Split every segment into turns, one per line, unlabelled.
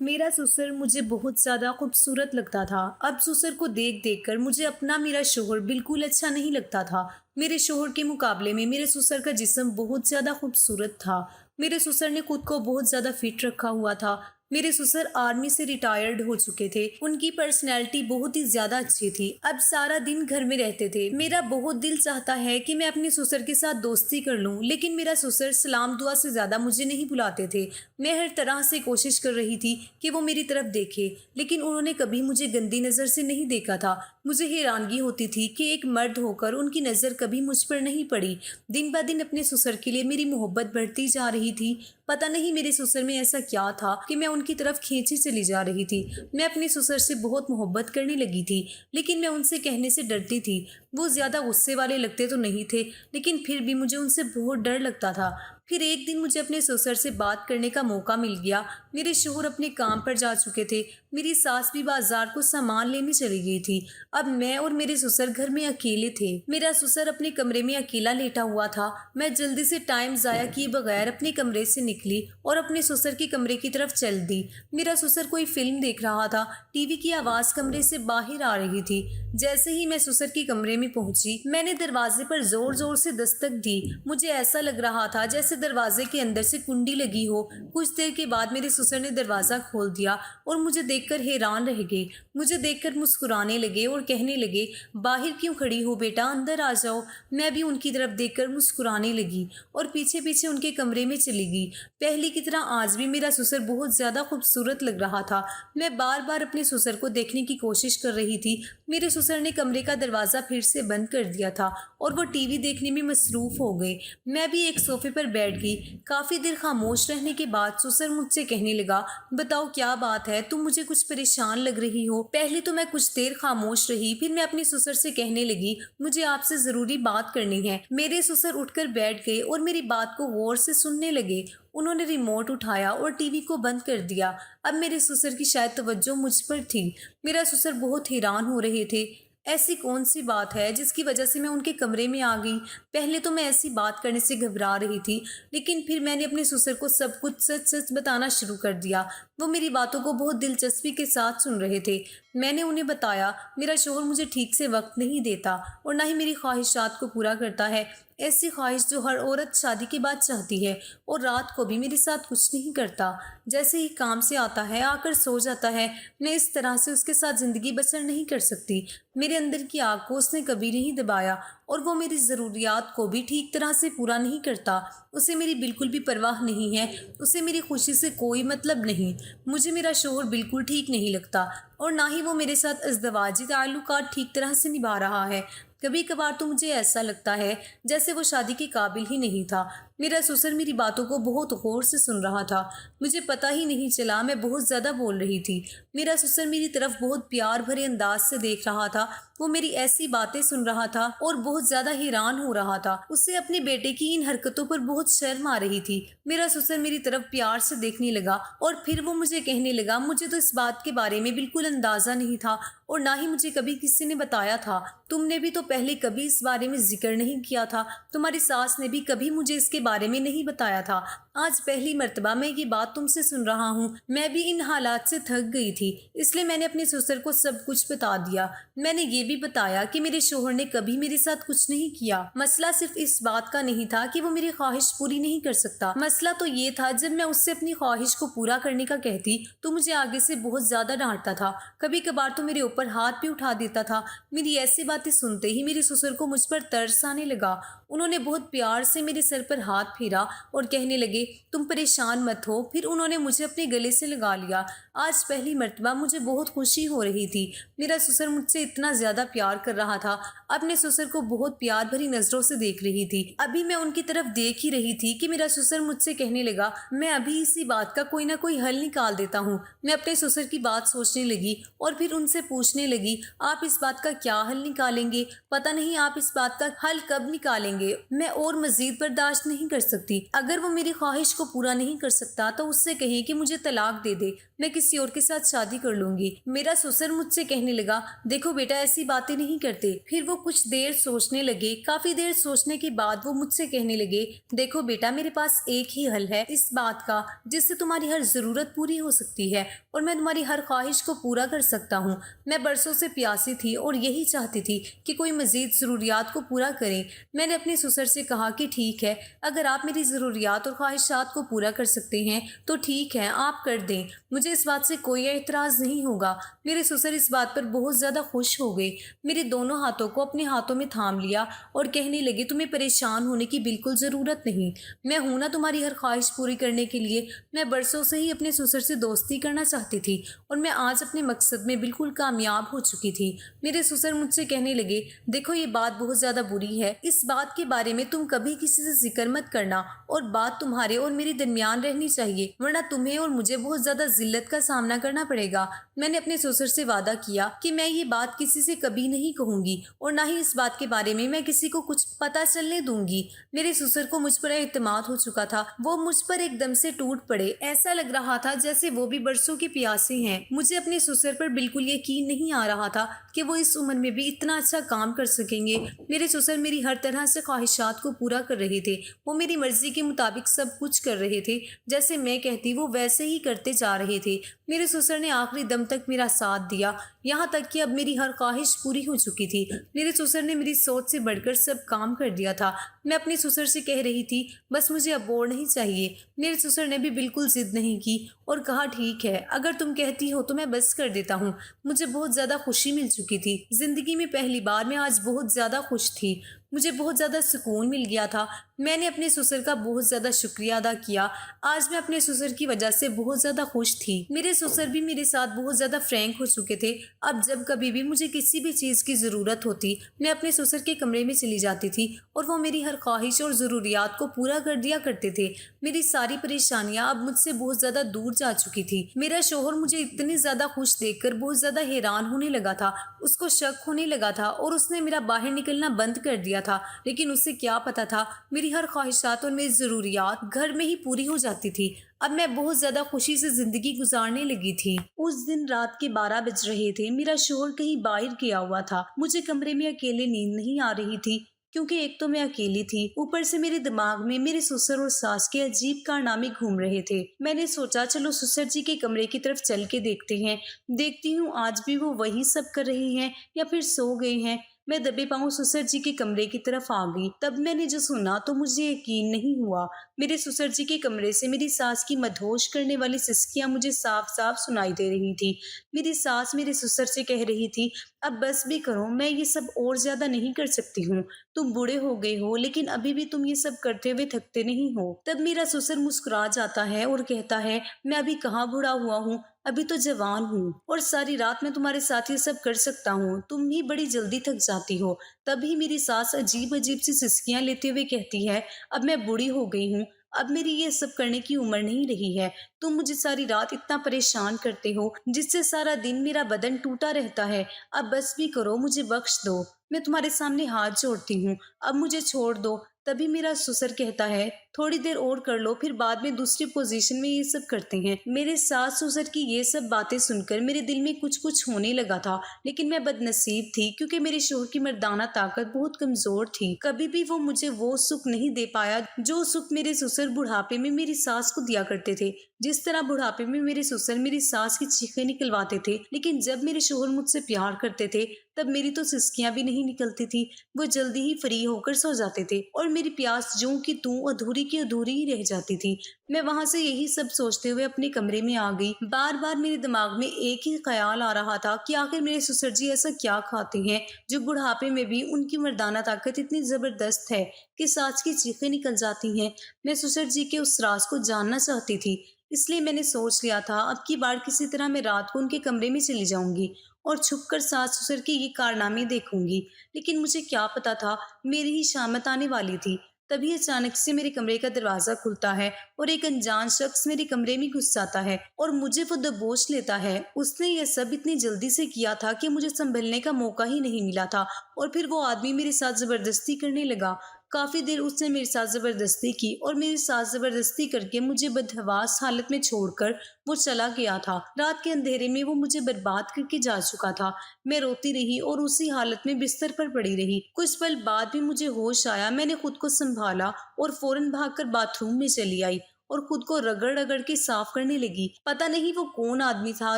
मेरा ससुर मुझे बहुत ज़्यादा खूबसूरत लगता था। अब ससुर को देख-देख कर मुझे अपना मेरा शौहर बिल्कुल अच्छा नहीं लगता था। मेरे शौहर के मुकाबले में मेरे ससुर का जिस्म बहुत ज़्यादा खूबसूरत था। मेरे ससुर ने खुद को बहुत ज़्यादा फिट रखा हुआ था। मेरे ससुर आर्मी से रिटायर्ड हो चुके थे। उनकी पर्सनैलिटी बहुत ही ज़्यादा अच्छी थी। अब सारा दिन घर में रहते थे। मेरा बहुत दिल चाहता है कि मैं अपने ससुर के साथ दोस्ती कर लूं, लेकिन मेरा ससुर सलाम दुआ से ज़्यादा मुझे नहीं बुलाते थे। मैं हर तरह से कोशिश कर रही थी कि वो मेरी तरफ देखे, लेकिन उन्होंने कभी मुझे गंदी नज़र से नहीं देखा था। मुझे हैरानगी होती थी कि एक मर्द होकर उनकी नज़र कभी मुझ पर नहीं पड़ी। दिन ब दिन अपने ससुर के लिए मेरी मोहब्बत बढ़ती जा रही थी। पता नहीं मेरे ससुर में ऐसा क्या था कि मैं उनकी तरफ खींची चली जा रही थी। मैं अपने ससुर से बहुत मोहब्बत करने लगी थी, लेकिन मैं उनसे कहने से डरती थी। वो ज़्यादा गुस्से वाले लगते तो नहीं थे, लेकिन फिर भी मुझे उनसे बहुत डर लगता था। फिर एक दिन मुझे अपने ससुर से बात करने का मौका मिल गया। मेरे शौहर अपने काम पर जा चुके थे। मेरी सास भी बाजार को सामान लेने चली गई थी। अब मैं और मेरे ससुर घर में अकेले थे। मेरा ससुर अपने कमरे में अकेला लेटा हुआ था। मैं जल्दी से टाइम ज़ाया किए बगैर अपने कमरे से निकली और अपने ससुर के कमरे की तरफ चल दी। मेरा ससुर कोई फिल्म देख रहा था। टीवी की आवाज़ कमरे से बाहर आ रही थी। जैसे ही मैं ससुर के कमरे में पहुंची, मैंने दरवाजे पर जोर जोर से दस्तक दी। मुझे ऐसा लग रहा था जैसे दरवाजे के अंदर से कुंडी लगी हो। कुछ देर के बाद मेरे ससुर ने दरवाज़ा खोल दिया और मुझे देखकर हैरान रह गए। मुझे देखकर मुस्कुराने लगे और कहने लगे, बाहर क्यों खड़ी हो बेटा, अंदर आ जाओ। मैं भी उनकी तरफ देखकर मुस्कुराने लगी और पीछे पीछे उनके कमरे में चली गई। पहले की तरह आज भी मेरा ससुर बहुत ज़्यादा खूबसूरत लग रहा था। मैं बार बार अपने ससुर को देखने की कोशिश कर रही थी। मेरे ससुर ने कमरे का दरवाज़ा फिर से बंद कर दिया था और वो टीवी देखने में मसरूफ़ हो गए। मैं भी एक सोफे पर बैठ गई। काफ़ी देर खामोश रहने के बाद ससुर मुझसे कहने लगा, बताओ क्या बात है, तुम मुझे कुछ परेशान लग रही हो। पहले तो मैं कुछ देर खामोश रही, फिर मैं अपने ससुर से कहने लगी, मुझे आपसे ज़रूरी बात करनी है। मेरे ससुर उठकर बैठ गए और मेरी बात को गौर से सुनने लगे। उन्होंने रिमोट उठाया और टीवी को बंद कर दिया। अब मेरे ससुर की शायद तवज्जो मुझ पर थी। मेरा ससुर बहुत हैरान हो रहे थे। ऐसी कौन सी बात है जिसकी वजह से मैं उनके कमरे में आ गई। पहले तो मैं ऐसी बात करने से घबरा रही थी, लेकिन फिर मैंने अपने ससुर को सब कुछ सच सच बताना शुरू कर दिया। वो मेरी बातों को बहुत दिलचस्पी के साथ सुन रहे थे। मैंने उन्हें बताया, मेरा शौहर मुझे ठीक से वक्त नहीं देता और ना ही मेरी ख्वाहिशात को पूरा करता है। ऐसी ख्वाहिश जो हर औरत शादी के बाद चाहती है, और रात को भी मेरे साथ कुछ नहीं करता। जैसे ही काम से आता है आकर सो जाता है। मैं इस तरह से उसके साथ ज़िंदगी बसर नहीं कर सकती। मेरे अंदर की आग को उसने कभी नहीं दबाया और वो मेरी ज़रूरियात को भी ठीक तरह से पूरा नहीं करता। उसे मेरी बिल्कुल भी परवाह नहीं है। उसे मेरी खुशी से कोई मतलब नहीं। मुझे मेरा शौहर बिल्कुल ठीक नहीं लगता और ना ही वो मेरे साथ अज़दवाजी ताल्लुकात ठीक तरह से निभा रहा है। कभी कभार तो मुझे ऐसा लगता है जैसे वो शादी के काबिल ही नहीं था। मेरा ससुर मेरी बातों को बहुत गौर से सुन रहा था। मुझे पता ही नहीं चला मैं बहुत ज़्यादा बोल रही थी। मेरा ससुर मेरी तरफ बहुत प्यार भरे अंदाज से देख रहा था। वो मेरी ऐसी बातें सुन रहा था और बहुत ज़्यादा हैरान हो रहा था। उसे अपने बेटे की इन हरकतों पर बहुत शर्म आ रही थी। मेरा ससुर मेरी तरफ प्यार से देखने लगा और फिर वो मुझे कहने लगा, मुझे तो इस बात के बारे में बिल्कुल अंदाज़ा नहीं था और ना ही मुझे कभी किसी ने बताया था। तुमने भी तो पहले कभी इस बारे में जिक्र नहीं किया था। तुम्हारी सास ने भी कभी मुझे इसके बारे में नहीं बताया था। आज पहली मर्तबा मैं ये बात तुमसे सुन रहा हूँ। मैं भी इन हालात से थक गई थी, इसलिए मैंने अपने ससुर को सब कुछ बता दिया। मैंने ये भी बताया कि मेरे शौहर ने कभी मेरे साथ कुछ नहीं किया। मसला सिर्फ इस बात का नहीं था कि वो मेरी ख्वाहिश पूरी नहीं कर सकता। मसला तो ये था, जब मैं उससे अपनी ख्वाहिश को पूरा करने का कहती तो मुझे आगे से बहुत ज़्यादा डांटता था। कभी कभार तो मेरे ऊपर हाथ भी उठा देता था। मेरी ऐसी बातें सुनते ही मेरे ससुर को मुझ पर तरस आने लगा। उन्होंने बहुत प्यार से मेरे सर पर हाथ फेरा और कहने लगे, तुम परेशान मत हो। फिर उन्होंने मुझे अपने गले से लगा लिया। आज पहली मर्तबा मुझे बहुत खुशी हो रही थी। मेरा ससुर मुझसे इतना ज़्यादा प्यार कर रहा था। अपने ससुर को बहुत प्यार भरी नज़रों से देख रही थी। अभी मैं उनकी तरफ देख ही रही थी कि मेरा ससुर मुझसे कहने लगा, मैं अभी इसी बात का कोई ना कोई हल निकाल देता हूँ। मैं अपने ससुर की बात सोचने लगी और फिर उनसे पूछने लगी, आप इस बात का क्या हल निकालेंगे? पता नहीं आप इस बात का हल कब निकालेंगे। मैं और मज़ीद बर्दाश्त नहीं नहीं कर सकती। अगर वो मेरी ख्वाहिश को पूरा नहीं कर सकता तो उससे कहें कि मुझे तलाक दे दे, मैं किसी और के साथ शादी कर लूंगी। मेरा ससुर मुझसे कहने लगा, देखो बेटा ऐसी बातें नहीं करते। फिर वो कुछ देर सोचने लगे। काफी देर सोचने के बाद वो मुझसे कहने लगे, देखो बेटा मेरे पास एक ही हल है इस बात का जिससे तुम्हारी हर जरूरत पूरी हो सकती है और मैं तुम्हारी हर ख्वाहिश को पूरा कर सकता हूँ। मैं बरसों से प्यासी थी और यही चाहती थी कि कोई मजीद ज़रूरियात को पूरा करें। मैंने अपने ससुर से कहा कि ठीक है, अगर आप मेरी ज़रूरियात और ख्वाहिशात को पूरा कर सकते हैं तो ठीक है, आप कर दें, मुझे इस बात से कोई एतराज़ नहीं होगा। मेरे ससुर इस बात पर बहुत ज़्यादा खुश हो गए। मेरे दोनों हाथों को अपने हाथों में थाम लिया और कहने लगे, तुम्हें परेशान होने की बिल्कुल ज़रूरत नहीं, मैं हूं ना तुम्हारी हर ख्वाहिश पूरी करने के लिए। मैं बरसों से ही अपने ससुर से दोस्ती करना चाहती थी और मैं आज अपने मकसद में बिल्कुल कामयाब हो चुकी थी। मेरे ससुर मुझसे कहने लगे, देखो ये बात बहुत ज़्यादा बुरी है, इस बात के बारे में तुम कभी किसी से जिक्र मत करना और बात तुम्हारे और मेरे दरमियान रहनी चाहिए, वरना तुम्हें और मुझे बहुत ज़्यादा जिल्लत का सामना करना पड़ेगा। मैंने अपने ससुर से वादा किया कि मैं ये बात किसी से कभी नहीं कहूँगी और ना ही इस बात के बारे में मैं किसी को कुछ पता चलने दूंगी। मेरे ससुर को मुझ पर एतमाद हो चुका था। वो मुझ पर एकदम से टूट पड़े। ऐसा लग रहा था जैसे वो भी बरसों के प्यासे हैं। मुझे अपने ससुर पर बिल्कुल यकीन नहीं आ रहा था कि वो इस उम्र में भी इतना अच्छा काम कर सकेंगे। मेरे ससुर मेरी हर तरह से ख्वाहिशात को पूरा कर रहे थे। वो मेरी मर्जी के मुताबिक सब कुछ कर रहे थे। जैसे मैं कहती वो वैसे ही करते जा रहे थे। मेरे ससुर ने आखिरी दम तक मेरा साथ दिया, यहाँ तक कि अब मेरी हर ख्वाहिश पूरी हो चुकी थी। मेरे ससुर ने मेरी सोच से बढ़कर सब काम कर दिया था। मैं अपने ससुर से कह रही थी, बस मुझे अब और नहीं चाहिए। मेरे ससुर ने भी बिल्कुल जिद नहीं की और कहा, ठीक है, अगर तुम कहती हो तो मैं बस कर देता हूँ। मुझे बहुत ज़्यादा खुशी मिल चुकी थी। ज़िंदगी में पहली बार मैं आज बहुत ज़्यादा खुश थी। मुझे बहुत ज़्यादा सुकून मिल गया था। मैंने अपने ससुर का बहुत ज़्यादा शुक्रिया अदा किया। आज मैं अपने ससुर की वजह से बहुत ज़्यादा खुश थी। मेरे ससुर भी मेरे साथ बहुत ज़्यादा फ्रैंक हो चुके थे। अब जब कभी भी मुझे किसी भी चीज़ की ज़रूरत होती, मैं अपने ससुर के कमरे में चली जाती थी और वो मेरी हर ख्वाहिश और ज़रूरियात को पूरा कर दिया करते थे। मेरी सारी परेशानियां अब मुझसे बहुत ज़्यादा दूर जा चुकी थी। मेरा शोहर मुझे इतनी ज़्यादा खुश देखकर बहुत ज़्यादा हैरान होने लगा था। उसको शक होने लगा था और उसने मेरा बाहर निकलना बंद कर दिया था। लेकिन उसे क्या पता था मेरी हर ख्वाहिशात और मेरी ज़रूरियात घर में ही पूरी हो जाती थी। अब मैं बहुत ज़्यादा खुशी से ज़िंदगी गुजारने लगी थी। उस दिन रात के 12 बज रहे थे। मेरा शोहर कहीं बाहर गया हुआ था। मुझे कमरे में अकेले नींद नहीं आ रही थी क्योंकि एक तो मैं अकेली थी, ऊपर से मेरे दिमाग में मेरे ससुर और सास के अजीब कारनामे घूम रहे थे। मैंने सोचा चलो ससुर जी के कमरे की तरफ चल के देखते हैं। देखती हूँ आज भी वो वही सब कर रहे हैं या फिर सो गए हैं। मैं दबे पांव ससुर जी के कमरे की तरफ आ गई। तब मैंने जो सुना तो मुझे यकीन नहीं हुआ। मेरे ससुर जी के कमरे से मेरी सास की मदहोश करने वाली सिसकियां मुझे साफ साफ सुनाई दे रही थी। मेरी सास मेरे ससुर से कह रही थी, अब बस भी करो, मैं ये सब और ज्यादा नहीं कर सकती हूँ। तुम बूढ़े हो गए हो लेकिन अभी भी तुम ये सब करते हुए थकते नहीं हो। तब मेरा ससुर मुस्कुरा जाता है और कहता है, मैं अभी कहाँ बूढ़ा हुआ हूँ, अभी तो जवान हूँ और सारी रात मैं तुम्हारे साथ ये सब कर सकता हूँ। तुम ही बड़ी जल्दी थक जाती हो। तभी मेरी सास अजीब अजीब सी सिसकियां लेते हुए कहती है, अब मैं बूढ़ी हो गई हूँ, अब मेरी ये सब करने की उम्र नहीं रही है। तुम मुझे सारी रात इतना परेशान करते हो जिससे सारा दिन मेरा बदन टूटा रहता है। अब बस भी करो, मुझे बख्श दो, मैं तुम्हारे सामने हाथ जोड़ती हूँ, अब मुझे छोड़ दो। तभी मेरा ससुर कहता है, थोड़ी देर और कर लो, फिर बाद में दूसरी पोजीशन में ये सब करते हैं। मेरे सास ससुर की ये सब बातें सुनकर मेरे दिल में कुछ कुछ होने लगा था। लेकिन मैं बदनसीब थी क्योंकि मेरे शोहर की मर्दाना ताकत बहुत कमजोर थी। कभी भी वो मुझे वो सुख नहीं दे पाया जो सुख मेरे ससुर बुढ़ापे में मेरी सास को दिया करते थे। जिस तरह बुढ़ापे में मेरे ससुर मेरी सास की चीखें निकलवाते थे, लेकिन जब मेरे शोहर मुझसे प्यार करते थे तब मेरी तो सिसकियां भी नहीं निकलती थी। वो जल्दी ही फ्री होकर सो जाते थे और मेरी प्यास ज्यों की त्यों अधूरी की अधूरी ही रह जाती थी। मैं वहां से यही सब सोचते हुए अपने कमरे में आ गई। बार बार मेरे दिमाग में एक ही ख्याल आ रहा था कि आखिर मेरे ससुर जी ऐसा क्या खाते हैं जो बुढ़ापे में भी उनकी मर्दाना ताकत इतनी जबरदस्त है कि सास की चीखें निकल जाती हैं। मैं ससुर जी के उस राज को जानना चाहती थी, इसलिए मैंने सोच लिया था अब की बार किसी तरह मैं रात को उनके कमरे में चली जाऊंगी और छुपकर सास ससुर के ये कारनामे देखूंगी। लेकिन मुझे क्या पता था मेरी ही शामत आने वाली थी। तभी अचानक से मेरे कमरे का दरवाजा खुलता है और एक अनजान शख्स मेरे कमरे में घुस जाता है और मुझे वो दबोच लेता है। उसने यह सब इतनी जल्दी से किया था कि मुझे संभलने का मौका ही नहीं मिला था और फिर वो आदमी मेरे साथ जबरदस्ती करने लगा। काफ़ी देर उसने मेरे साथ ज़बरदस्ती की और मेरे साथ ज़बरदस्ती करके मुझे बदहवास हालत में छोड़कर वो चला गया था। रात के अंधेरे में वो मुझे बर्बाद करके जा चुका था। मैं रोती रही और उसी हालत में बिस्तर पर पड़ी रही। कुछ पल बाद भी मुझे होश आया। मैंने खुद को संभाला और फौरन भागकर बाथरूम में चली आई और खुद को रगड़ रगड़ के साफ करने लगी। पता नहीं वो कौन आदमी था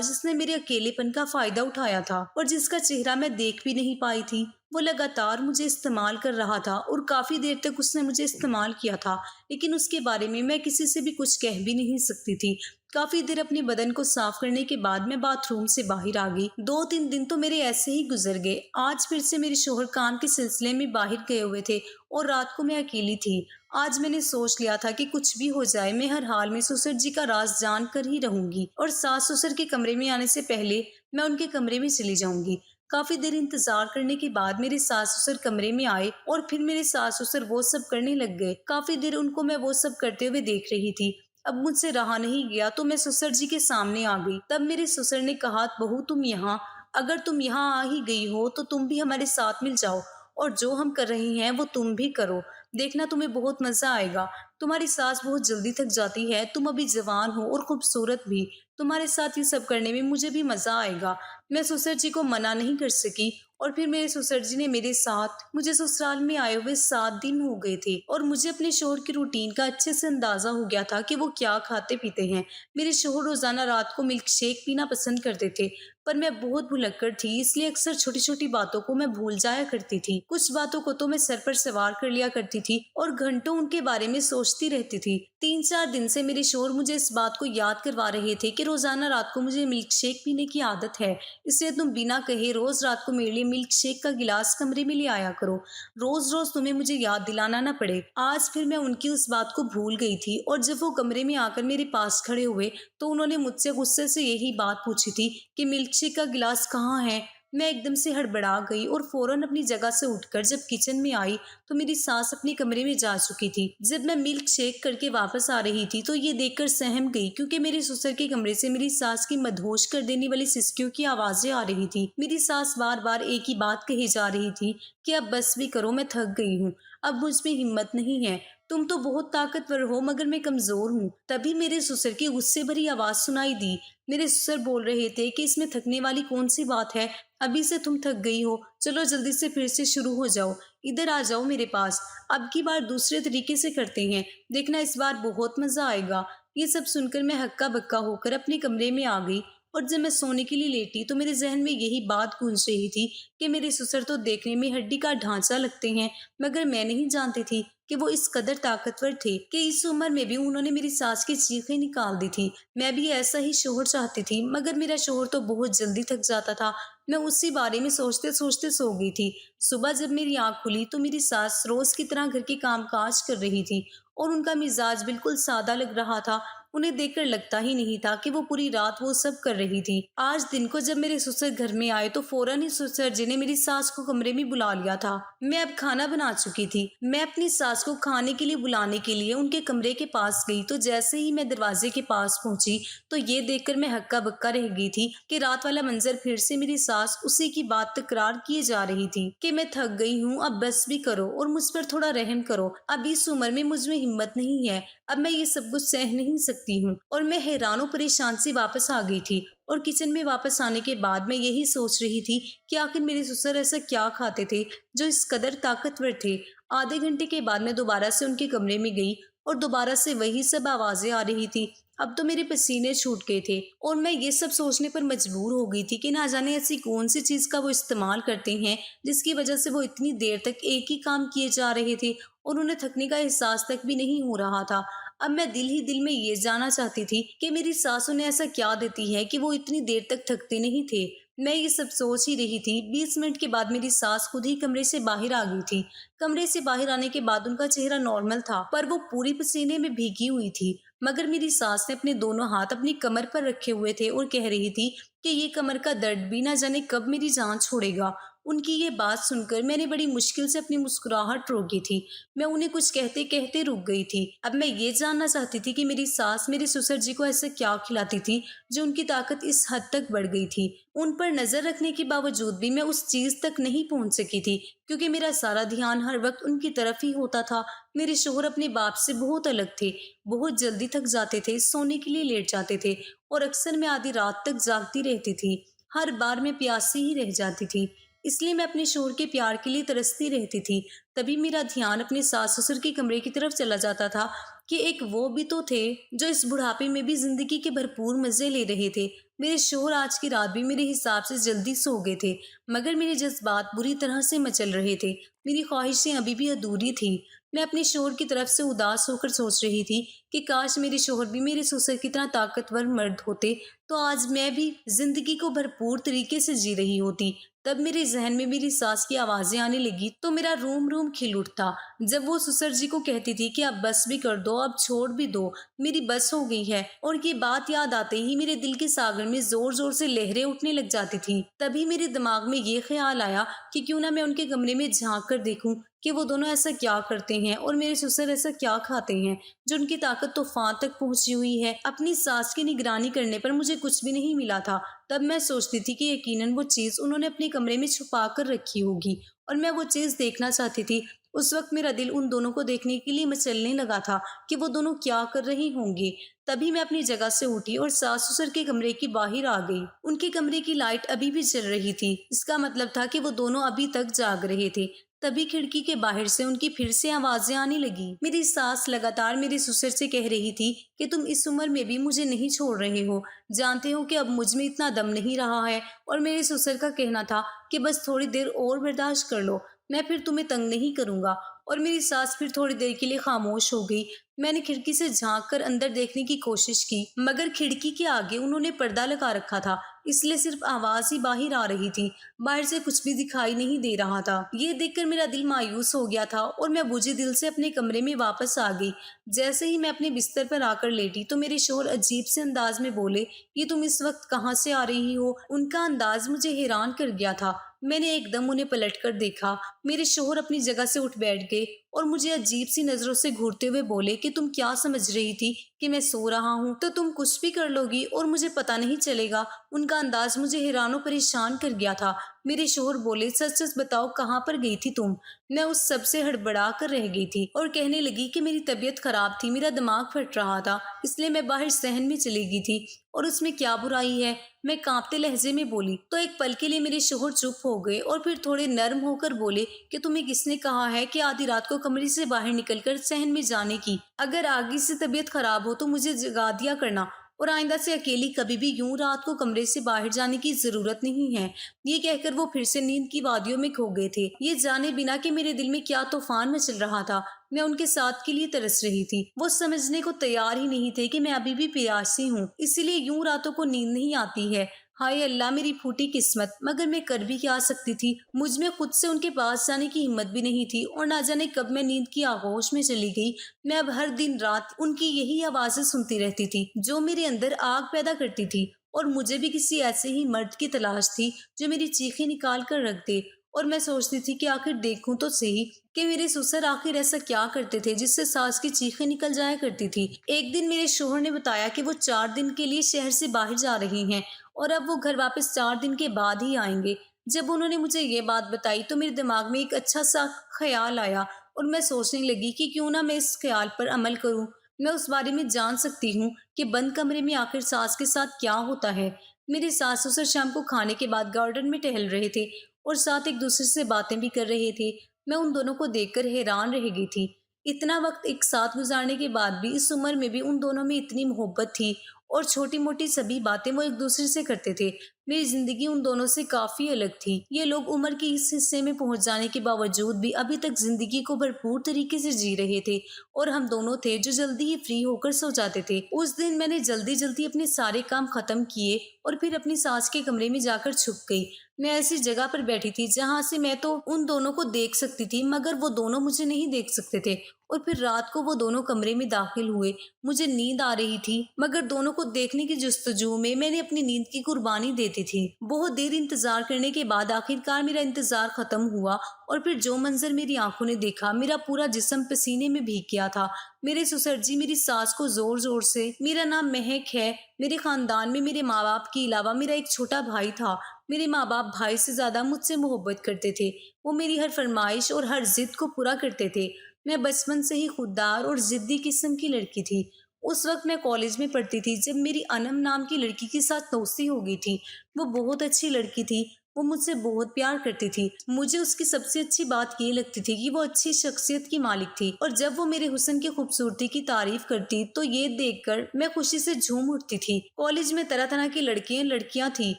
जिसने मेरे अकेलेपन का फायदा उठाया था और जिसका चेहरा मैं देख भी नहीं पाई थी। वो लगातार मुझे इस्तेमाल कर रहा था और काफी देर तक उसने मुझे इस्तेमाल किया था, लेकिन उसके बारे में मैं किसी से भी कुछ कह भी नहीं सकती थी। काफी देर अपने बदन को साफ करने के बाद मैं बाथरूम से बाहर आ गई। 2-3 दिन तो मेरे ऐसे ही गुजर गए। आज फिर से मेरे शोहर काम के सिलसिले में बाहर गए हुए थे और रात को मैं अकेली थी। आज मैंने सोच लिया था कि कुछ भी हो जाए, मैं हर हाल में ससुर जी का राज जान कर ही रहूंगी और सास ससुर के कमरे में आने से पहले मैं उनके कमरे में चली जाऊंगी। काफी देर इंतजार करने के बाद मेरे सास ससुर कमरे में आए और फिर मेरे सास ससुर वो सब करने लग गए। काफी देर उनको मैं वो सब करते हुए देख रही थी। अब मुझसे रहा नहीं गया तो मैं ससुर जी के सामने आ गई। तब मेरे ससुर ने कहा, बहू तुम यहाँ, अगर तुम यहाँ आ ही गई हो तो तुम भी हमारे साथ मिल जाओ और जो हम कर रहे हैं वो तुम भी करो। देखना तुम्हें बहुत मजा आएगा। तुम्हारी सास बहुत जल्दी थक जाती है, तुम अभी जवान हो और खूबसूरत भी। तुम्हारे साथ ये सब करने में मुझे भी मजा आएगा। मैं ससुर जी को मना नहीं कर सकी और फिर मेरे ससुर जी ने मेरे साथ, मुझे ससुराल में आए हुए 7 दिन हो गए थे और मुझे अपने शोहर की रूटीन का अच्छे से अंदाजा हो गया था कि वो क्या खाते पीते हैं। मेरे शोहर रोजाना रात को मिल्क शेक पीना पसंद करते थे, पर मैं बहुत भुलक्कड़ थी, इसलिए अक्सर छोटी छोटी बातों को मैं भूल जाया करती थी। कुछ बातों को तो मैं सर पर सवार कर लिया करती थी और घंटों उनके बारे में सोचती रहती थी। 3-4 दिन से मेरे शोहर मुझे इस बात को याद करवा रहे थे कि रोजाना रात को मुझे मिल्क शेक पीने की आदत है, इसलिए तुम बिना कहे रोज रात को मेरे लिए मिल्क शेक का गिलास कमरे में ले आया करो। रोज रोज तुम्हें मुझे याद दिलाना ना पड़े। आज फिर मैं उनकी उस बात को भूल गई थी और जब वो कमरे में आकर मेरे पास खड़े हुए तो उन्होंने मुझसे गुस्से से यही बात पूछी थी कि मिल्क शेक का गिलास कहाँ है। मैं एकदम से हड़बड़ा गई और फौरन अपनी जगह से उठकर जब किचन में आई तो मेरी सास अपने कमरे में जा चुकी थी। जब मैं मिल्क शेक करके वापस आ रही थी तो ये देखकर सहम गई, क्योंकि मेरे ससुर के कमरे से मेरी सास की मदहोश कर देने वाली सिसकियों की आवाजें आ रही थी। मेरी सास बार बार एक ही बात कही जा रही थी कि अब बस भी करो, मैं थक गई हूँ, अब मुझ में हिम्मत नहीं है। तुम तो बहुत ताकतवर हो मगर मैं कमजोर हूँ। तभी मेरे ससुर की गुस्से भरी आवाज सुनाई दी। मेरे ससुर बोल रहे थे कि इसमें थकने वाली कौन सी बात है, अभी से तुम थक गई हो, चलो जल्दी से फिर से शुरू हो जाओ, इधर आ जाओ मेरे पास, अब की बार दूसरे तरीके से करते हैं, देखना इस बार बहुत मजा आएगा। ये सब सुनकर मैं हक्का बक्का होकर अपने कमरे में आ गई और जब मैं सोने के लिए लेटी तो मेरे जहन में यही बात गूंज रही थी कि मेरे ससुर तो देखने में हड्डी का ढांचा लगते हैं, मगर मैं नहीं जानती थी कि वो इस कदर ताकतवर थे कि इस उम्र में भी उन्होंने मेरी सास की चीखें निकाल दी थी। मैं भी ऐसा ही शोहर चाहती थी, मगर मेरा शोहर तो बहुत जल्दी थक जाता था। मैं उसी बारे में सोचते सोचते सो गई थी। सुबह जब मेरी आंख खुली तो मेरी सास रोज की तरह घर के काम काज कर रही थी और उनका मिजाज बिल्कुल सादा लग रहा था। उन्हें देखकर लगता ही नहीं था कि वो पूरी रात वो सब कर रही थी। आज दिन को जब मेरे ससुर घर में आए तो फौरन ही ससुर जी ने मेरी सास को कमरे में बुला लिया था। मैं अब खाना बना चुकी थी। मैं अपनी सास को खाने के लिए बुलाने के लिए उनके कमरे के पास गई तो जैसे ही मैं दरवाजे के पास पहुंची तो ये देखकर मैं हक्का बक्का रह गई थी कि रात वाला मंजर फिर से मेरी सास उसी की बात तकरार किए जा रही थी कि मैं थक गई हूँ, अब बस भी करो और मुझ पर थोड़ा रहम करो, अब इस उम्र में मुझ में हिम्मत नहीं है, अब मैं ये सब कुछ सह नहीं सकती हूँ। और मैं हैरान परेशान से वापस आ गई थी और किचन में वापस आने के बाद मैं यही सोच रही थी कि आखिर मेरे ससुर ऐसा क्या खाते थे जो इस कदर ताकतवर थे। आधे घंटे के बाद मैं दोबारा से उनके कमरे में गई और दोबारा से वही सब आवाजें आ रही थी। अब तो मेरे पसीने छूट गए थे और मैं ये सब सोचने पर मजबूर हो गई थी कि ना जाने ऐसी कौन सी चीज का वो इस्तेमाल करते हैं जिसकी वजह से वो इतनी देर तक एक ही काम किए जा रहे थे और उन्हें थकने का एहसास तक भी नहीं हो रहा था। अब मैं दिल ही दिल में ये जानना चाहती थी कि मेरी सास उन्हें ऐसा क्या देती है कि वो इतनी देर तक थकते नहीं थे। मैं ये सब सोच ही रही थी। 20 मिनट के बाद मेरी सास खुद ही कमरे से बाहर आ गई थी। कमरे से बाहर आने के बाद उनका चेहरा नॉर्मल था, पर वो पूरी पसीने में भीगी हुई थी। मगर मेरी सास ने अपने दोनों हाथ अपनी कमर पर रखे हुए थे और कह रही थी कि ये कमर का दर्द भी ना जाने कब मेरी जान छोड़ेगा। उनकी ये बात सुनकर मैंने बड़ी मुश्किल से अपनी मुस्कुराहट रोकी थी। मैं उन्हें कुछ कहते कहते रुक गई थी। अब मैं ये जानना चाहती थी कि मेरी सास मेरे ससुर जी को ऐसा क्या खिलाती थी जो उनकी ताकत इस हद तक बढ़ गई थी। उन पर नजर रखने के बावजूद भी मैं उस चीज तक नहीं पहुंच सकी थी, क्योंकि मेरा सारा ध्यान हर वक्त उनकी तरफ ही होता था। मेरे शोहर अपने बाप से बहुत अलग थे। बहुत जल्दी थक जाते थे, सोने के लिए लेट जाते थे और अक्सर मैं आधी रात तक जागती रहती थी। हर बार मैं प्यासी ही रह जाती थी, इसलिए मैं अपने शोहर के प्यार के लिए तरसती रहती थी। तभी मेरा ध्यान अपने सास ससुर के कमरे की तरफ चला जाता था कि एक वो भी तो थे जो इस बुढ़ापे में भी जिंदगी के भरपूर मजे ले रहे थे। मेरे शोहर आज की रात भी मेरे हिसाब से जल्दी सो गए थे, मगर मेरे जज्बात बुरी तरह से मचल रहे थे। मेरी ख्वाहिशें अभी भी अधूरी थी। मैं अपने शोहर की तरफ से उदास होकर सोच रही थी कि काश मेरे शोहर भी मेरे ससुर की तरह ताकतवर मर्द होते, तो आज मैं भी जिंदगी को भरपूर तरीके से जी रही होती। तब मेरे जहन में मेरी सास की आवाजें आने लगी तो मेरा रोम रोम खिल उठता। जब वो ससुर जी को कहती थी कि अब बस भी कर दो, अब छोड़ भी दो, मेरी बस हो गई है, और ये बात याद आते ही मेरे दिल के सागर में जोर जोर से लहरें उठने लग जाती थी। तभी मेरे दिमाग में ये ख्याल आया कि क्यों ना मैं उनके कमरे में झांक कर देखूं कि वो दोनों ऐसा क्या करते हैं और मेरे ससुर ऐसा क्या खाते हैं जो उनकी ताकत तूफान तक पहुंची हुई है। अपनी सास की निगरानी करने पर मुझे कुछ भी नहीं मिला था। तब मैं सोचती थी कि यकीनन वो चीज उन्होंने अपने कमरे में छुपा कर रखी होगी और मैं वो चीज देखना चाहती थी। उस वक्त मेरा दिल उन दोनों को देखने के लिए मचलने लगा था कि वो दोनों क्या कर रही होंगी। तभी मैं अपनी जगह से उठी और सास ससुर के कमरे की बाहर आ गई। उनके कमरे की लाइट अभी भी जल रही थी। इसका मतलब था कि वो दोनों अभी तक जाग रहे थे। तभी खिड़की के बाहर से उनकी फिर से आवाजें आने लगी। मेरी सास लगातार मेरे ससुर से कह रही थी कि तुम इस उम्र में भी मुझे नहीं छोड़ रहे हो, जानते हो कि अब मुझ में इतना दम नहीं रहा है। और मेरे ससुर का कहना था कि बस थोड़ी देर और बर्दाश्त कर लो, मैं फिर तुम्हें तंग नहीं करूंगा। और मेरी सास फिर थोड़ी देर के लिए खामोश हो गई। मैंने खिड़की से झांक कर अंदर देखने की कोशिश की, मगर खिड़की के आगे उन्होंने पर्दा लगा रखा था, इसलिए सिर्फ आवाज ही बाहर आ रही थी। बाहर से कुछ भी दिखाई नहीं दे रहा था। ये देखकर मेरा दिल मायूस हो गया था और मैं बुझे दिल से अपने कमरे में वापस आ गई। जैसे ही मैं अपने बिस्तर पर आकर लेटी तो मेरे शोहर अजीब से अंदाज में बोले, ये तुम इस वक्त कहाँ से आ रही हो? उनका अंदाज मुझे हैरान कर गया था। मैंने एकदम उन्हें पलट कर देखा। मेरे शोहर अपनी जगह से उठ बैठ गए और मुझे अजीब सी नजरों से घूरते हुए बोले कि तुम क्या समझ रही थी कि मैं सो रहा हूँ तो तुम कुछ भी कर लोगी और मुझे पता नहीं चलेगा। उनका अंदाज मुझे हैरान और परेशान कर गया था। मेरे शोहर बोले, सच सच बताओ कहाँ पर गई थी तुम? मैं उस सब से हड़बड़ा कर रह गई थी और कहने लगी कि मेरी तबीयत खराब थी, मेरा दिमाग फट रहा था, इसलिए मैं बाहर सहन में चली गई थी और उसमें क्या बुराई है? मैं कांपते लहजे में बोली। तो एक पल के लिए मेरे शोहर चुप हो गए और फिर थोड़े नर्म होकर बोले कि तुम्हें किसने कहा है कि आधी रात को कमरे से बाहर निकलकर सहन में जाने की? अगर आगे से तबीयत खराब हो तो मुझे जगा दिया करना और आइंदा से अकेली कभी भी यूं रात को कमरे से बाहर जाने की जरूरत नहीं है। ये कहकर वो फिर से नींद की वादियों में खो गए थे, ये जाने बिना कि मेरे दिल में क्या तूफान मचल रहा था। मैं उनके साथ के लिए तरस रही थी। वो समझने को तैयार ही नहीं थे कि मैं अभी भी प्यासी हूँ, इसीलिए यूं रातों को नींद नहीं आती है। हाय अल्लाह, मेरी फूटी किस्मत। मगर मैं कर भी क्या सकती थी? मुझ में खुद से उनके पास जाने की हिम्मत भी नहीं थी और ना जाने कब मैं नींद की आगोश में चली गई। मैं अब हर दिन रात उनकी यही आवाजें सुनती रहती थी जो मेरे अंदर आग पैदा करती थी, और मुझे भी किसी ऐसे ही मर्द की तलाश थी जो मेरी चीखें निकाल कर रख दे। और मैं सोचती थी कि आखिर देखूं तो सही कि मेरे ससुर आखिर ऐसा क्या करते थे जिससे सास की चीखें निकल जाया करती थी। एक दिन मेरे शोहर ने बताया कि वो 4 दिन के लिए शहर से बाहर जा रहे हैं और अब वो घर वापस 4 दिन के बाद ही आएंगे। जब उन्होंने मुझे ये बात बताई तो मेरे दिमाग में एक अच्छा सा ख्याल आया और मैं सोचने लगी कि क्यों ना मैं इस ख्याल पर अमल करूं। मैं उस बारे में जान सकती हूँ कि बंद कमरे में आखिर सास के साथ क्या होता है। मेरे सास ससुर शाम को खाने के बाद गार्डन में टहल रहे थे और साथ एक दूसरे से बातें भी कर रहे थे। मैं उन दोनों को देखकर हैरान रह गई थी। इतना वक्त एक साथ गुजारने के बाद भी इस उम्र में भी उन दोनों में इतनी मोहब्बत थी और छोटी मोटी सभी बातें वो एक दूसरे से करते थे। मेरी जिंदगी उन दोनों से काफी अलग थी। ये लोग उम्र के इस हिस्से में पहुंच जाने के बावजूद भी अभी तक जिंदगी को भरपूर तरीके से जी रहे थे, और हम दोनों थे जो जल्दी ही फ्री होकर सो जाते थे। उस दिन मैंने जल्दी जल्दी अपने सारे काम खत्म किए और फिर अपनी सास के कमरे में जाकर छुप गई। मैं ऐसी जगह पर बैठी थी जहाँ से मैं तो उन दोनों को देख सकती थी, मगर वो दोनों मुझे नहीं देख सकते थे। और फिर रात को वो दोनों कमरे में दाखिल हुए। मुझे नींद आ रही थी, मगर दोनों को देखने की जस्तजू में मैंने अपनी नींद की कुर्बानी दे दी थी। बहुत देर इंतजार करने के बाद आखिरकार मेरा इंतजार खत्म हुआ और फिर जो मंजर मेरी आंखों ने देखा, मेरा पूरा जिस्म पसीने में भीग गया था। मेरे ससुर जी मेरी सास को जोर जोर से, मेरा नाम महक है, मेरे खानदान में मेरे माँ बाप के अलावा मेरा एक छोटा भाई था। मेरे माँ बाप भाई से ज्यादा मुझसे मोहब्बत करते थे। वो मेरी हर फरमाइश और हर जिद को पूरा करते थे। मैं बचपन से ही खुददार और जिद्दी किस्म की लड़की थी। उस वक्त मैं कॉलेज में पढ़ती थी जब मेरी अनम नाम की लड़की के साथ दोस्ती हो गई थी। वो बहुत अच्छी लड़की थी। वो मुझसे बहुत प्यार करती थी। मुझे उसकी सबसे अच्छी बात ये लगती थी कि वो अच्छी शख्सियत की मालिक थी, और जब वो मेरे हुस्न की खूबसूरती की तारीफ करती तो ये देखकर मैं खुशी से झूम उठती थी। कॉलेज में तरह तरह की लड़कियां लड़कियां थी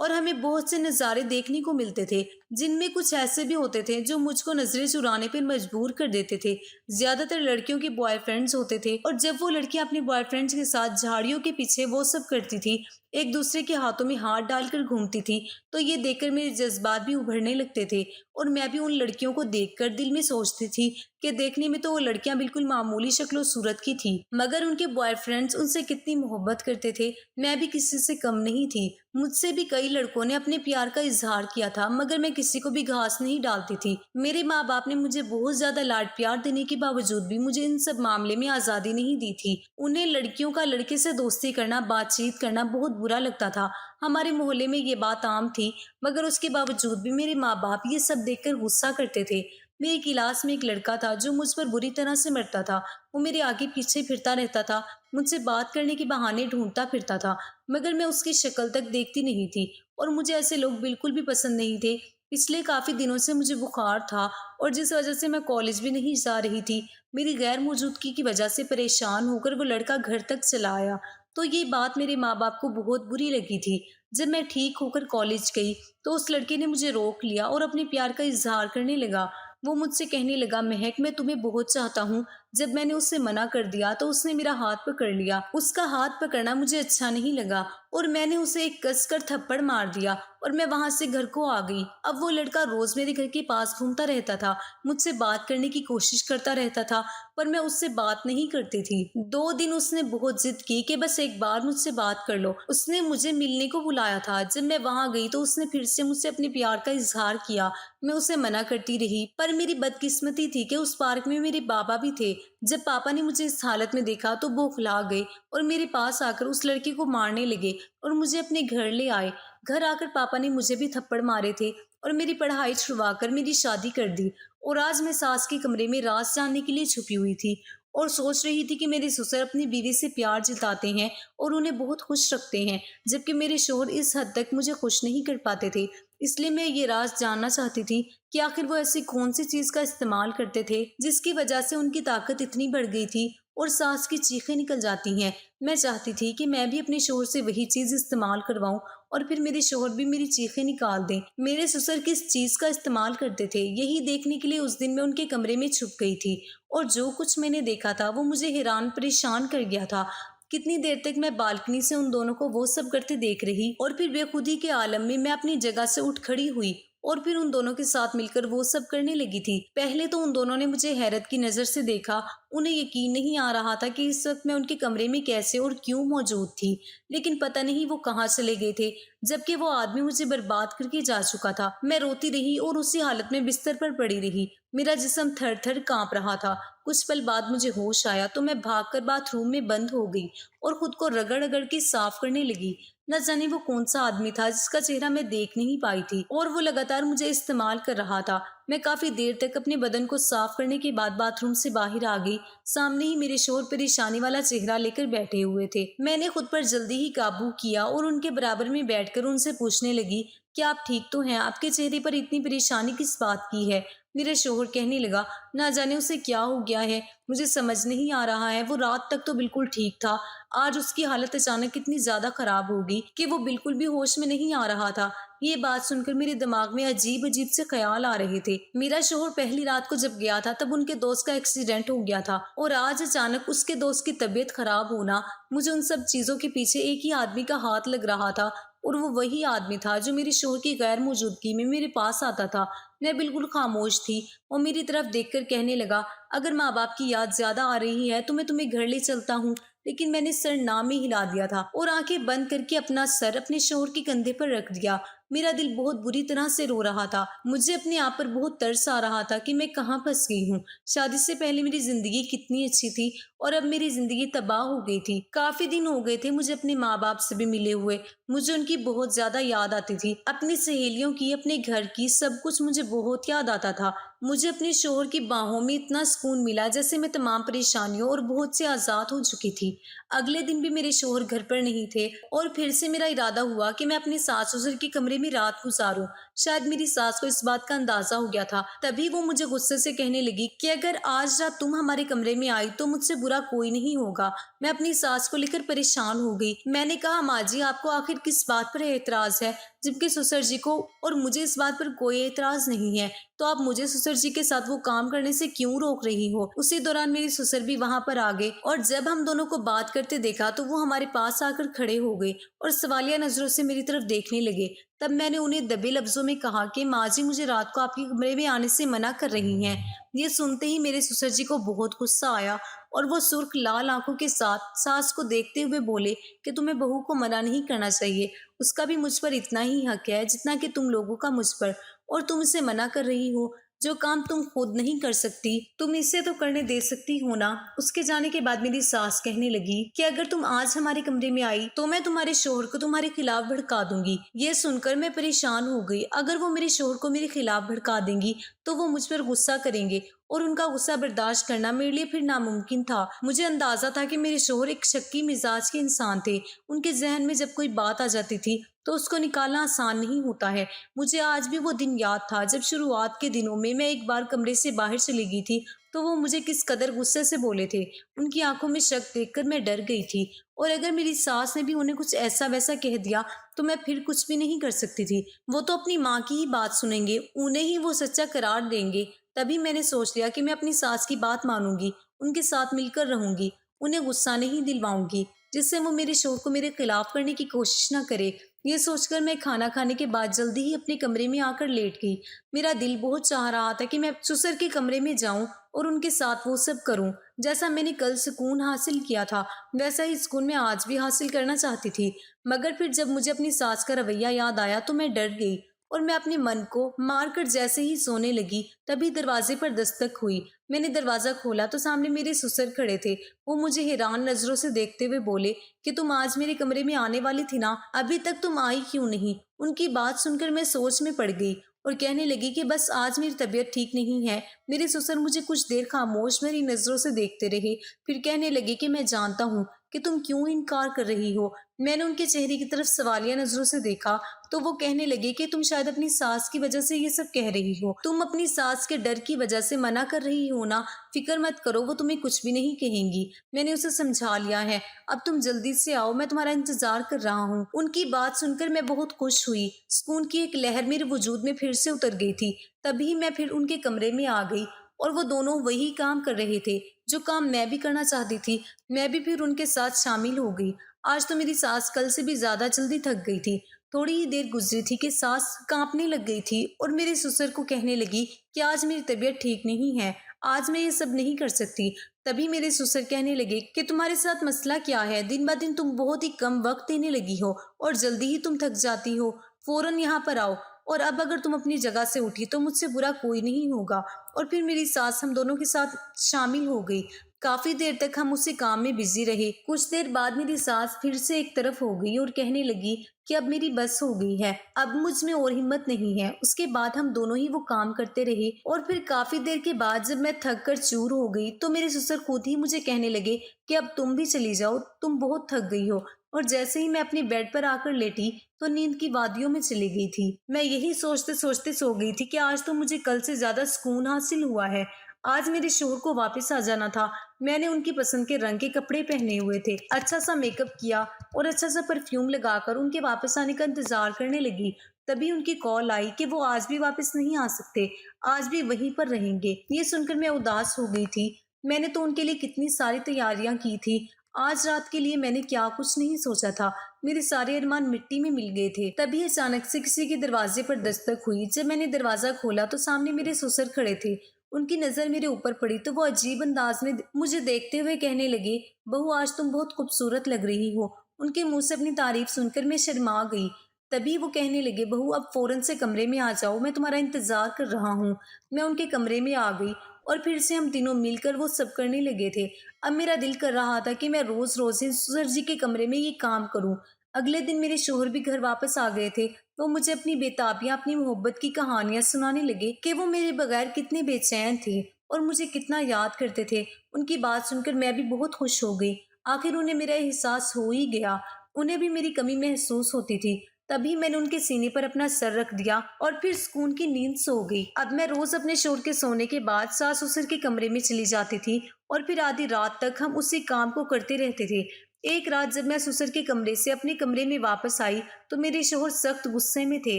और हमें बहुत से नज़ारे देखने को मिलते थे, जिनमें कुछ ऐसे भी होते थे जो मुझको नजरें चुराने पर मजबूर कर देते थे। ज्यादातर लड़कियों के बॉयफ्रेंड्स होते थे, और जब वो लड़कियां अपने बॉयफ्रेंड्स के साथ झाड़ियों के पीछे वो सब करती थी, एक दूसरे के हाथों में हाथ डालकर घूमती थी, तो ये देखकर मेरे जज्बात भी उभरने लगते थे। और मैं भी उन लड़कियों को देखकर दिल में सोचती थी कि देखने में तो वो लड़कियां बिल्कुल मामूली शक्ल सूरत की थी, मगर उनके बॉयफ्रेंड्स उनसे कितनी मोहब्बत करते थे। मैं भी किसी से कम नहीं थी। मुझसे भी कई लड़कों ने अपने प्यार का इजहार किया था, मगर मैं किसी को भी घास नहीं डालती थी। मेरे माँ बाप ने मुझे बहुत ज्यादा लाड प्यार देने के बावजूद भी मुझे इन सब मामले में आजादी नहीं दी थी। उन्हें लड़कियों का लड़के से दोस्ती करना, बातचीत करना बहुत बुरा लगता था। हमारे मोहल्ले में ये बात आम थी, मगर उसके बावजूद भी मेरे माँ बाप ये सब देखकर गुस्सा करते थे। मेरी क्लास में एक लड़का था जो मुझ पर बुरी तरह से मरता था। वो मेरे आगे पीछे फिरता रहता था, मुझसे बात करने के बहाने ढूंढता फिरता था, मगर मैं उसकी शक्ल तक देखती नहीं थी। और मुझे ऐसे लोग बिल्कुल भी पसंद नहीं थे। पिछले काफी दिनों से मुझे बुखार था, और जिस वजह से मैं कॉलेज भी नहीं जा रही थी, मेरी गैर मौजूदगी की वजह से परेशान होकर वो लड़का घर तक चला आया। तो ये बात मेरे माँ बाप को बहुत बुरी लगी थी। जब मैं ठीक होकर कॉलेज गई तो उस लड़के ने मुझे रोक लिया और अपने प्यार का इजहार करने लगा। वो मुझसे कहने लगा, महक मैं तुम्हें बहुत चाहता हूँ। जब मैंने उससे मना कर दिया तो उसने मेरा हाथ पकड़ लिया। उसका हाथ पकड़ना मुझे अच्छा नहीं लगा और मैंने उसे एक कसकर थप्पड़ मार दिया और मैं वहां से घर को आ गई। अब वो लड़का रोज मेरे घर के पास घूमता रहता था, मुझसे बात करने की कोशिश करता रहता था, पर मैं उससे बात नहीं करती थी। 2 दिन उसने बहुत जिद की कि बस एक बार मुझसे बात कर लो। उसने मुझे मिलने को बुलाया था। जब मैं वहां गई तो उसने फिर से मुझसे अपने प्यार का इजहार किया। मैं उसे मना करती रही, पर मेरी बदकिस्मती थी कि उस पार्क में मेरे बाबा भी थे। जब पापा ने मुझे इस हालत में देखा तो बौखला गए और मेरे पास आकर उस लड़के को मारने लगे और मुझे अपने घर ले आए। घर आकर पापा ने मुझे भी थप्पड़ मारे थे और मेरी पढ़ाई छुड़वाकर मेरी शादी कर दी। और आज मैं सास के कमरे में राज जानने के लिए छुपी हुई थी और सोच रही थी कि मेरे ससुर अपनी बीवी से प्यार जताते हैं और उन्हें बहुत खुश रखते हैं, जबकि मेरे शोहर इस हद तक मुझे खुश नहीं कर पाते थे। इसलिए मैं ये राज जानना चाहती थी कि आखिर वो ऐसी कौन सी चीज का इस्तेमाल करते थे जिसकी वजह से उनकी ताकत इतनी बढ़ गई थी और सांस की चीखें निकल जाती हैं। मैं चाहती थी कि मैं भी अपने शोहर से वही चीज इस्तेमाल करवाऊं और फिर मेरे शोहर भी मेरी चीखें निकाल दें। मेरे ससुर किस चीज का इस्तेमाल करते थे, यही देखने के लिए उस दिन मैं उनके कमरे में छुप गई थी। और जो कुछ मैंने देखा था वो मुझे हैरान परेशान कर गया था। कितनी देर तक मैं बालकनी से उन दोनों को वो सब करते देख रही और फिर बेखुदी के आलम में मैं अपनी जगह से उठ खड़ी हुई और फिर उन दोनों के साथ मिलकर वो सब करने लगी थी। पहले तो उन दोनों ने मुझे हैरत की नजर से देखा। उन्हें यकीन नहीं आ रहा था कि इस वक्त मैं उनके कमरे में कैसे और क्यों मौजूद थी, लेकिन पता नहीं वो कहाँ चले गए थे, जबकि वो आदमी मुझे बर्बाद करके जा चुका था। मैं रोती रही और उसी हालत में बिस्तर पर पड़ी रही। मेरा जिस्म थर थर कांप रहा था। कुछ पल बाद मुझे होश आया तो मैं भागकर बाथरूम में बंद हो गई और खुद को रगड़ रगड़ के साफ करने लगी। न जाने वो कौन सा आदमी था जिसका चेहरा मैं देख नहीं पाई थी और वो लगातार मुझे इस्तेमाल कर रहा था। मैं काफी देर तक अपने बदन को साफ करने के बाद बाथरूम से बाहर आ गई। सामने ही मेरे शोहर परेशानी वाला चेहरा लेकर बैठे हुए थे। मैंने खुद पर जल्दी ही काबू किया और उनके बराबर में बैठकर उनसे पूछने लगी, क्या आप ठीक तो हैं? आपके चेहरे पर इतनी परेशानी किस बात की है? मेरे शोहर कहने लगा, ना जाने उसे क्या हो गया है, मुझे समझ नहीं आ रहा है। वो रात तक तो बिल्कुल ठीक था, आज उसकी हालत अचानक इतनी ज्यादा खराब होगी कि वो बिल्कुल भी होश में नहीं आ रहा था। ये बात सुनकर मेरे दिमाग में अजीब अजीब से ख्याल आ रहे थे। मेरा शोहर पहली रात को जब गया था तब उनके दोस्त का एक्सीडेंट हो गया था और आज अचानक उसके दोस्त की तबीयत खराब होना, मुझे उन सब चीजों के पीछे एक ही आदमी का हाथ लग रहा था। और वो वही आदमी था जो मेरे शोहर की गैर मौजूदगी में मेरे पास आता था। मैं बिल्कुल खामोश थी। वो मेरी तरफ देखकर कहने लगा, अगर माँ बाप की याद ज्यादा आ रही है तो मैं तुम्हें घर ले चलता हूँ। लेकिन मैंने सर ना में हिला दिया था और आंखें बंद करके अपना सर अपने शोहर के कंधे पर रख दिया। मेरा दिल बहुत बुरी तरह से रो रहा था। मुझे अपने आप पर बहुत तरस आ रहा था कि मैं कहाँ फंस गई हूँ। शादी से पहले मेरी जिंदगी कितनी अच्छी थी और अब मेरी जिंदगी तबाह हो गई थी। काफी दिन हो गए थे मुझे अपने माँ बाप से भी मिले हुए। मुझे उनकी बहुत ज्यादा याद आती थी। अपनी सहेलियों की, अपने घर की, सब कुछ मुझे बहुत याद आता था। मुझे अपने शोहर की बाहों में इतना सुकून मिला जैसे मैं तमाम परेशानियों और बोझ से आजाद हो चुकी थी। अगले दिन भी मेरे शोहर घर पर नहीं थे और फिर से मेरा इरादा हुआ कि मैं अपने सास ससुर के कमरे में रात गुजारूं। शायद मेरी सास को इस बात का अंदाजा हो गया था। तभी वो मुझे गुस्से से कहने लगी कि अगर आज रात तुम हमारे कमरे में आई तो मुझसे बुरा कोई नहीं होगा। मैं अपनी सास को लेकर परेशान हो गई। मैंने कहा, माँ जी, आपको आखिर किस बात पर एतराज है, जबकि ससुर जी को और मुझे इस बात पर कोई एतराज नहीं है। तो आप मुझे ससुर जी के साथ वो काम करने से क्यों रोक रही हो? उसी दौरान मेरे ससुर भी वहां पर आ गए और जब हम दोनों को बात करते देखा तो वो हमारे पास आकर खड़े हो गए और सवालिया नजरों से मेरी तरफ देखने लगे। तब मैंने उन्हें दबे लफ्जों में कहा कि माँ जी, मुझे रात को आपके कमरे में आने से मना कर रही हैं। ये सुनते ही मेरे ससुर जी को बहुत गुस्सा आया और वो सुर्ख लाल आंखों के साथ सास को देखते हुए बोले कि तुम्हें बहू को मना नहीं करना चाहिए। उसका भी मुझ पर इतना ही हक है जितना कि तुम लोगों का मुझ पर, और तुम इसे मना कर रही हो। जो काम तुम खुद नहीं कर सकती तुम इसे तो करने दे सकती हो ना। उसके जाने के बाद मेरी सास कहने लगी कि अगर तुम आज हमारे कमरे में आई तो मैं तुम्हारे शोहर को तुम्हारे खिलाफ भड़का दूंगी। ये सुनकर मैं परेशान हो गई। अगर वो मेरे शोहर को मेरे खिलाफ भड़का देंगी तो वो मुझ पर गुस्सा करेंगे और उनका गुस्सा बर्दाश्त करना मेरे लिए फिर नामुमकिन था। मुझे अंदाजा था कि मेरे शोहर एक शक्की मिजाज के इंसान थे। उनके जहन में जब कोई बात आ जाती थी तो उसको निकालना आसान नहीं होता है। मुझे आज भी वो दिन याद था जब शुरुआत के दिनों में मैं एक बार कमरे से बाहर चली गई थी तो वो मुझे किस कदर गुस्से से बोले थे। उनकी आंखों में शक देखकर मैं डर गई थी और अगर मेरी सास ने भी उन्हें कुछ ऐसा वैसा कह दिया तो मैं फिर कुछ भी नहीं कर सकती थी। वो तो अपनी माँ की ही बात सुनेंगे, उन्हें ही वो सच्चा करार देंगे। तभी मैंने सोच लिया कि मैं अपनी सास की बात मानूंगी, उनके साथ मिलकर रहूंगी, उन्हें गुस्सा नहीं दिलवाऊंगी, जिससे वो मेरे शोहर को मेरे खिलाफ करने की कोशिश ना करे। ये सोचकर मैं खाना खाने के बाद जल्दी ही अपने कमरे में आकर लेट गई। मेरा दिल बहुत चाह रहा था कि मैं ससुर के कमरे में जाऊं और उनके साथ वो सब करूं। जैसा मैंने कल सुकून हासिल किया था वैसा ही सुकून मैं आज भी हासिल करना चाहती थी। मगर फिर जब मुझे अपनी सास का रवैया याद आया तो मैं डर गई और मैं अपने मन को मारकर जैसे ही सोने लगी तभी दरवाजे पर दस्तक हुई। मैंने दरवाजा खोला तो सामने मेरे ससुर खड़े थे। वो मुझे हैरान नजरों से देखते हुए बोले कि तुम आज मेरे कमरे में आने वाली थी ना, अभी तक तुम आई क्यों नहीं? उनकी बात सुनकर मैं सोच में पड़ गई और कहने लगी कि बस आज मेरी तबीयत ठीक नहीं है। मेरे ससुर मुझे कुछ देर खामोश मेरी नजरों से देखते रहे, फिर कहने लगे कि मैं जानता हूँ कि तुम क्यों इनकार कर रही हो। मैंने उनके चेहरे की तरफ सवालिया नजरों से देखा तो वो कहने लगे कि तुम शायद अपनी सास की वजह से ये सब कह रही हो। तुम अपनी सास के डर की वजह से मना कर रही हो ना। फिक्र मत करो, वो तुम्हें कुछ भी नहीं कहेंगी। मैंने उसे समझा लिया है। अब तुम जल्दी से आओ, मैं तुम्हारा इंतजार कर रहा हूँ। उनकी बात सुनकर मैं बहुत खुश हुई। सुकून की एक लहर मेरे वजूद में फिर से उतर गई थी। तभी मैं फिर उनके कमरे में आ गई और वो दोनों वही काम कर रहे थे जो काम मैं भी करना चाहती थी। मैं भी फिर उनके साथ शामिल हो गई। आज तो मेरी सास कल से भी ज्यादा जल्दी थक गई थी। थोड़ी ही देर गुजरी थी कि सास कांपने लग गई थी और मेरे ससुर को कहने लगी कि आज मेरी तबीयत ठीक नहीं है, आज मैं ये सब नहीं कर सकती। तभी मेरे ससुर कहने लगे कि तुम्हारे साथ मसला क्या है? दिन ब दिन तुम बहुत ही कम वक्त देने लगी हो और जल्दी ही तुम थक जाती हो। फौरन यहाँ पर आओ और अब अगर तुम अपनी जगह से उठी तो मुझसे बुरा कोई नहीं होगा। और फिर मेरी सास हम दोनों के साथ शामिल हो गई। काफी देर तक हम उसी काम में बिजी रहे। कुछ देर बाद मेरी सास फिर से एक तरफ हो गई और कहने लगी कि अब मेरी बस हो गई है, अब मुझ में और हिम्मत नहीं है। उसके बाद हम दोनों ही वो काम करते रहे और फिर काफी देर के बाद जब मैं थक कर चूर हो गई तो मेरे ससुर खुद ही मुझे कहने लगे कि अब तुम भी चली जाओ, तुम बहुत थक गई हो। और जैसे ही मैं अपने बेड पर आकर लेटी तो नींद की वादियों में चली गई थी। मैं यही सोचते सोचते सो गई थी कि आज तो मुझे कल से ज्यादा सुकून हासिल हुआ है। आज मेरे शोहर को वापस आ जाना था। मैंने उनकी पसंद के रंग के कपड़े पहने हुए थे, अच्छा सा मेकअप किया और अच्छा सा परफ्यूम लगाकर उनके वापस आने का इंतजार करने लगी। तभी उनकी कॉल आई कि वो आज भी वापस नहीं आ सकते, आज भी वहीं पर रहेंगे। ये सुनकर मैं उदास हो गई थी। मैंने तो उनके लिए कितनी सारी तैयारियां की थी। आज रात के लिए मैंने क्या कुछ नहीं सोचा था। मेरे सारे अरमान मिट्टी में मिल गए थे। तभी अचानक से किसी के दरवाजे पर दस्तक हुई। जब मैंने दरवाजा खोला तो सामने मेरे ससुर खड़े थे। उनकी नजर मेरे ऊपर पड़ी तो वो अजीब अंदाज में मुझे देखते हुए कहने लगे, बहू आज तुम बहुत खूबसूरत लग रही हो। उनके मुंह से अपनी तारीफ सुनकर मैं शर्मा गई। तभी वो कहने लगे, बहू अब फौरन से कमरे में आ जाओ, मैं तुम्हारा इंतजार कर रहा हूँ। मैं उनके कमरे में आ गई और फिर से हम तीनों मिलकर वो सब करने लगे थे। अब मेरा दिल कर रहा था कि मैं रोज रोज सर जी के कमरे में ये काम करूं। अगले दिन मेरे शोहर भी घर वापस आ गए थे। वो मुझे अपनी बेताबियां, अपनी मोहब्बत की कहानियां सुनाने लगे कि वो मेरे बगैर कितने बेचैन थे और मुझे कितना याद करते थे। उनकी बात सुनकर मैं भी बहुत खुश हो गई। आखिर उन्हें मेरा एहसास हो ही गया। उन्हें भी मेरी कमी महसूस होती थी। तभी मैंने उनके सीने पर अपना सर रख दिया और फिर सुकून की नींद सो गई। अब मैं रोज अपने शोहर के सोने के बाद सास ससुर के कमरे में चली जाती थी और फिर आधी रात तक हम उसी काम को करते रहते थे। एक रात जब मैं ससुर के कमरे से अपने कमरे में वापस आई तो मेरे शोहर सख्त गुस्से में थे।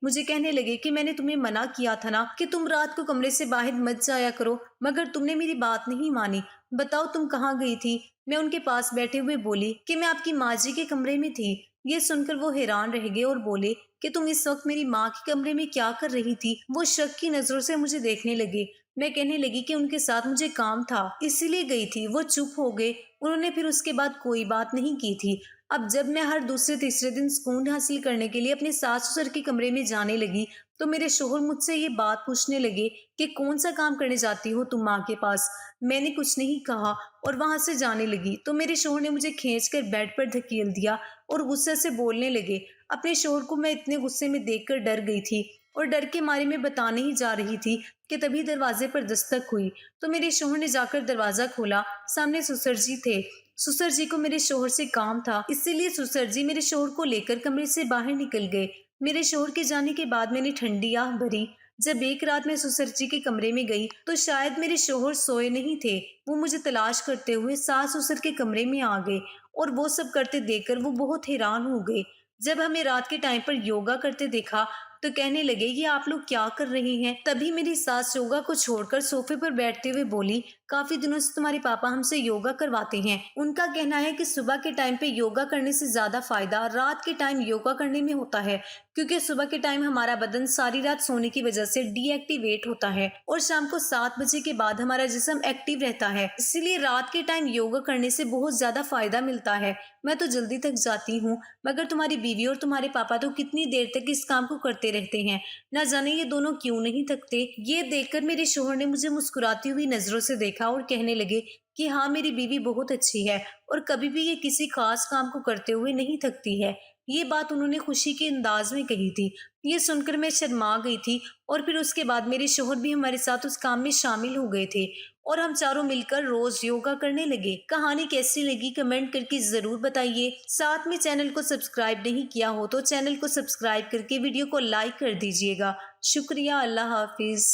मुझे कहने लगे कि मैंने तुम्हें मना किया था ना कि तुम रात को कमरे से बाहर मत जाया करो, मगर तुमने मेरी बात नहीं मानी। बताओ तुम कहाँ गई थी? मैं उनके पास बैठे हुए बोली कि मैं आपकी माँ जी के कमरे में थी। ये सुनकर वो हैरान रह गए और बोले कि तुम इस वक्त मेरी माँ के कमरे में क्या कर रही थी? वो शक की नजरों से मुझे देखने लगे। मैं कहने लगी कि उनके साथ मुझे काम था इसीलिए गई थी। वो चुप हो गए। उन्होंने फिर उसके बाद कोई बात नहीं की थी। अब जब मैं हर दूसरे तीसरे दिन सुकून हासिल करने के लिए अपने सास ससुर के कमरे में जाने लगी तो मेरे शोहर मुझसे ये बात पूछने लगे कि कौन सा काम करने जाती हो तुम माँ के पास? मैंने कुछ नहीं कहा और वहां से जाने लगी तो मेरे शोहर ने मुझे खींचकर बेड पर धकेल दिया और गुस्से से बोलने लगे। अपने शोहर को मैं इतने गुस्से में देखकर डर गई थी और डर के मारे में बताने ही जा रही थी कि तभी दरवाजे पर दस्तक हुई तो मेरे शोहर ने जाकर दरवाजा खोला। सामने ससुर जी थे। ससुर जी को मेरे शोहर से काम था, इसीलिए ससुर जी मेरे शोहर को लेकर कमरे से बाहर निकल गए। मेरे शोहर के जाने के बाद मैंने ठंडी आह भरी। जब एक रात मैं ससुर जी के कमरे में गई तो शायद मेरे शोहर सोए नहीं थे। वो मुझे तलाश करते हुए सास ससुर के कमरे में आ गए और वो सब करते देखकर वो बहुत हैरान हो गए। जब हमें रात के टाइम पर योगा करते देखा तो कहने लगे, ये आप लोग क्या कर रहे हैं? तभी मेरी सास योगा को छोड़कर सोफे पर बैठते हुए बोली, काफी दिनों से तुम्हारे पापा हमसे योगा करवाते हैं। उनका कहना है कि सुबह के टाइम पे योगा करने से ज्यादा फायदा रात के टाइम योगा करने में होता है, क्योंकि सुबह के टाइम हमारा बदन सारी रात सोने की वजह से डीएक्टिवेट होता है और शाम को 7 बजे के बाद हमारा जिस्म एक्टिव रहता है। इसीलिए रात के टाइम योगा करने से बहुत ज्यादा फायदा मिलता है। मैं तो जल्दी थक जाती हूँ, मगर तुम्हारी बीवी और तुम्हारे पापा तो कितनी देर तक इस काम को करते रहते हैं। न जाने ये दोनों क्यों नहीं थकते। ये देखकर मेरे शोहर ने मुझे मुस्कुराती हुई नजरों से देखा और कहने लगे कि हाँ, मेरी बीवी बहुत अच्छी है और कभी भी ये किसी खास काम को करते हुए नहीं थकती है। ये बात उन्होंने खुशी के अंदाज में कही थी। ये सुनकर मैं शर्मा गई थी और फिर उसके बाद मेरे शोहर भी हमारे साथ उस काम में शामिल हो गए थे और हम चारों मिलकर रोज योगा करने लगे। कहानी कैसी लगी कमेंट करके जरूर बताइए। साथ में चैनल को सब्सक्राइब नहीं किया हो तो चैनल को सब्सक्राइब करके वीडियो को लाइक कर दीजिएगा। शुक्रिया। अल्लाह हाफिज।